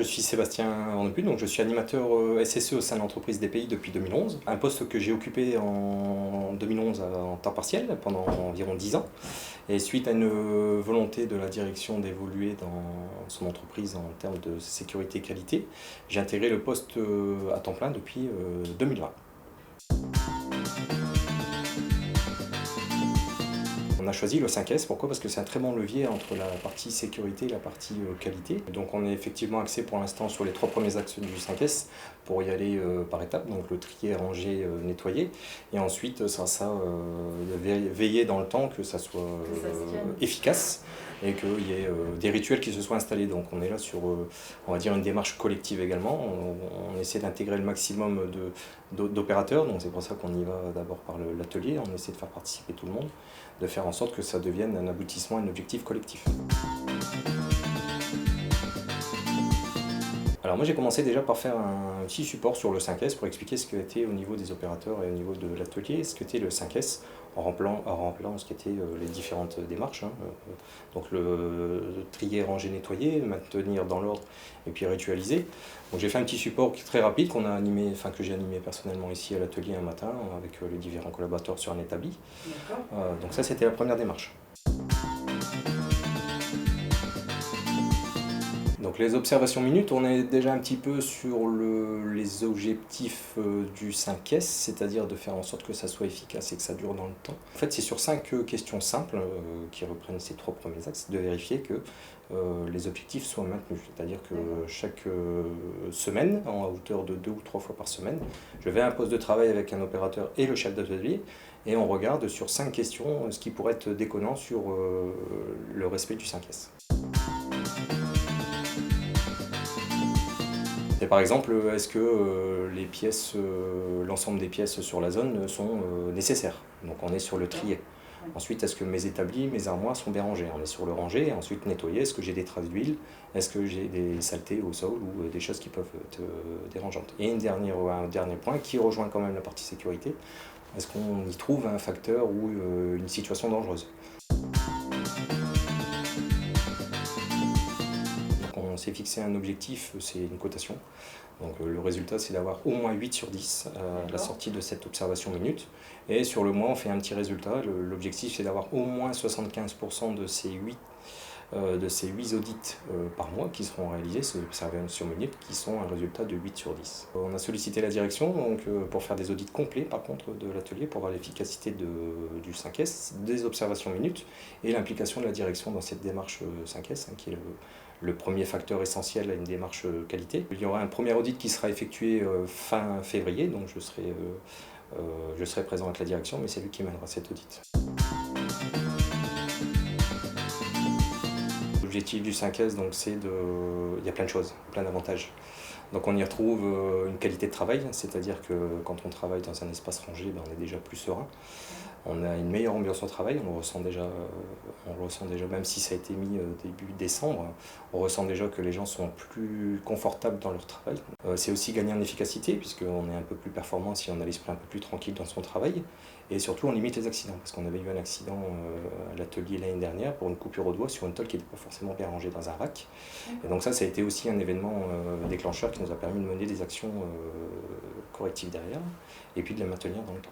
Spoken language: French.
suis Sébastien Ornepu, donc je suis animateur SSE au sein de l'entreprise DPI depuis 2011. Un poste que j'ai occupé en 2011 en temps partiel pendant environ 10 ans. Et suite à une volonté de la direction d'évoluer dans son entreprise en termes de sécurité et qualité, j'ai intégré le poste à temps plein depuis 2020. On a choisi le 5S, pourquoi? Parce que c'est un très bon levier entre la partie sécurité et la partie qualité. Donc on est effectivement axé pour l'instant sur les 3 premiers axes du 5S pour y aller par étapes, donc le trier, ranger, nettoyer. Et ensuite ça sera veiller dans le temps que ça soit efficace et qu'il y ait des rituels qui se soient installés. Donc on est là sur, on va dire, une démarche collective également. On essaie d'intégrer le maximum d'opérateurs, donc c'est pour ça qu'on y va d'abord par l'atelier, on essaie de faire participer tout le monde, de faire en sorte que ça devienne un aboutissement, un objectif collectif. Alors moi j'ai commencé déjà par faire un petit support sur le 5S pour expliquer ce qu'était au niveau des opérateurs et au niveau de l'atelier, ce qu'était le 5S en rappelant ce qu'étaient les différentes démarches. Donc le trier, ranger, nettoyer, maintenir dans l'ordre et puis ritualiser. Donc j'ai fait un petit support très rapide qu'on a animé, que j'ai animé personnellement ici à l'atelier un matin avec les différents collaborateurs sur un établi. Donc ça c'était la première démarche. Donc les observations minutes, on est déjà un petit peu sur les objectifs du 5S, c'est-à-dire de faire en sorte que ça soit efficace et que ça dure dans le temps. En fait, c'est sur 5 questions simples qui reprennent ces 3 premiers axes, de vérifier que les objectifs soient maintenus. C'est-à-dire que chaque semaine, en hauteur de 2 ou 3 fois par semaine, je vais à un poste de travail avec un opérateur et le chef d'atelier et on regarde sur 5 questions ce qui pourrait être déconnant sur le respect du 5S. Et par exemple, est-ce que les pièces, l'ensemble des pièces sur la zone sont nécessaires? Donc on est sur le trier. Ensuite, est-ce que mes établis, mes armoires sont bien rangées? On est sur le ranger et ensuite nettoyer. Est-ce que j'ai des traces d'huile? Est-ce que j'ai des saletés au sol ou des choses qui peuvent être dérangeantes? Et un dernier point qui rejoint quand même la partie sécurité. Est-ce qu'on y trouve un facteur ou une situation dangereuse? On s'est fixé un objectif, c'est une cotation. Donc le résultat, c'est d'avoir au moins 8 sur 10 à la sortie de cette observation minute. Et sur le mois, on fait un petit résultat. L'objectif, c'est d'avoir au moins 75% de ces 8 audits par mois qui seront réalisés, ces observations minutes, qui sont un résultat de 8 sur 10. On a sollicité la direction pour faire des audits complets, par contre, de l'atelier, pour voir l'efficacité du 5S, des observations minutes, et l'implication de la direction dans cette démarche 5S, qui est le premier facteur essentiel à une démarche qualité. Il y aura un premier audit qui sera effectué fin février, donc je serai présent avec la direction, mais c'est lui qui mènera cet audit. L'objectif du 5S, donc, il y a plein de choses, plein d'avantages. Donc on y retrouve une qualité de travail, c'est-à-dire que quand on travaille dans un espace rangé, on est déjà plus serein. On a une meilleure ambiance au travail, on le ressent déjà même si ça a été mis début décembre, on ressent déjà que les gens sont plus confortables dans leur travail. C'est aussi gagner en efficacité, puisqu'on est un peu plus performant si on a l'esprit un peu plus tranquille dans son travail. Et surtout, on limite les accidents, parce qu'on avait eu un accident à l'atelier l'année dernière pour une coupure au doigt sur une tôle qui n'était pas forcément bien rangée dans un rack. Et donc ça a été aussi un événement déclencheur qui nous a permis de mener des actions correctives derrière, et puis de les maintenir dans le temps.